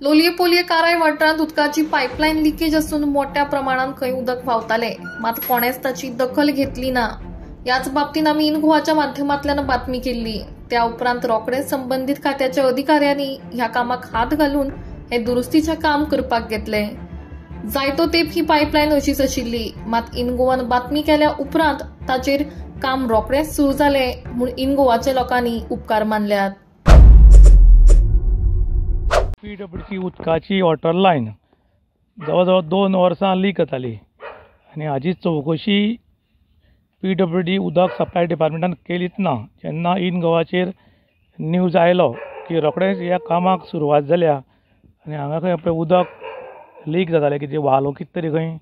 लोलये पोलये काराय वाठारांत उदकाची pipeline leakage असून मोठ्या प्रमाणात खंय उदक व्हांवताले, मात कोणेच ताची दखल घेतली ना। याच बाबतीत आम्ही इन गोवाच्या माध्यमांतल्यान बातमी केल्ली। त्या उपरांत रोखडेच संबंधित खात्याच्या अधिकाऱ्यांनी ह्या कामाक हात घालून हे दुरुस्तीचे काम करपाक घेतले। जायतो तेंप ही पायपलायन अशीच आशिल्ली, मात इन गोवान बातमी केल्या उपरांत ताचेर काम रोखडेच सुरू जाले म्हूण इन गोवाच्या लोकांनी उपकार मानल्यात। PWC उदकाची वॉटर लायन जवळ 2 वर्सां लीक जाताली आनी हाची चवकशी PWD उदक सप्लाय डिपार्टमेंटान केलीच ना। जेन्ना इन गोवाचेर न्यूज आयलो की रोखडेच ह्या कामाक सुरवात जाल्या आनी हांगा खंय पळय उदक लीक जातालें, कितें वालो कितें तरी खंय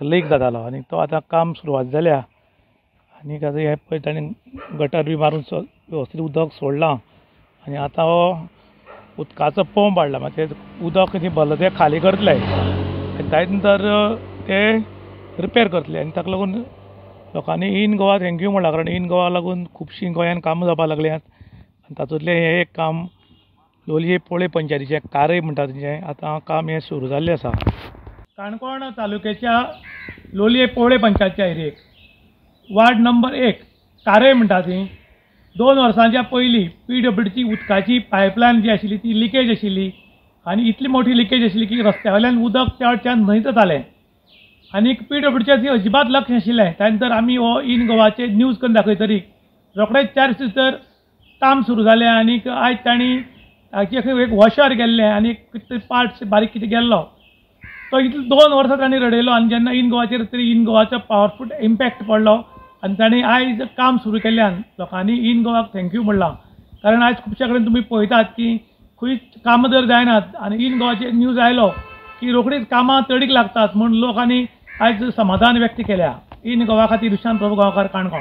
लीक जातालो आनी तो आतां काम सुरवात जाल्या आनी आतां हे पळय ताणें गटर बी मारून वेवस्थीत उदक सोडलां आनी आतां हो उदकाचो पंप हाडला, मागीर तें उदक कितें भरलें तें खाली करतले आनी ताचे नंतर ते रिपेर करतले आनी ताका लागून लोकांनी इन गोवा थँक्यू म्हणला, कारण इन गोवा लागून खुबशीं गोंयांत कामां जावपाक लागल्यांत आनी तातूंतलें हें एक काम लोलये पोळे पंचायतीचें कारय म्हणटा तेचें आतां काम हें सुरू जाल्लें आसा। काणकोण तालुक्याच्या लोलये पोळे पंचायतीच्या एरियेक वार्ड नंबर 1 कारय म्हणटा ती 2 वर्सांच्या पयलीं PWC उदकाची पायपलायन जी आशिल्ली ती लिकेज आशिल्ली आनी इतली मोठी लिकेज आशिल्ली की रस्त्या वयल्यान उदक चडच्यान न्हंयत वतालें आनी PWCचें अजिबात लक्ष नाशिल्लें। त्या नंतर आमी हो इन गोवाचे न्यूज करून दाखयतरी रोखडेच 4 दीस भितर काम सुरू जालें आनी आयज तांणी हाचे एक वॉशर गेल्लें आनी कितें पार्ट्स बारीक कितें गेल्लो तो इतले 2 वर्सां तांणी रडयलो आनी जेन्ना इन गोवाचेर तरी इन गोवाचो पावरफूल इम्पॅक्ट पडलो आनी तांणी आयज काम सुरू केल्ल्यान लोकांनी इन गोवाक थँक्यू म्हणलां। कारण आयज खुबशे कडेन तुमी पळयतात की खंय कामां जर जायनात आनी इन गोवाचेर न्यूज आयलो की रोखडीच कामां तडीक लागतात म्हूण लोकांनी आयज समाधान व्यक्त केल्या। इन गोवा खातीर विशांत प्रभू गांवकार, काणकोण।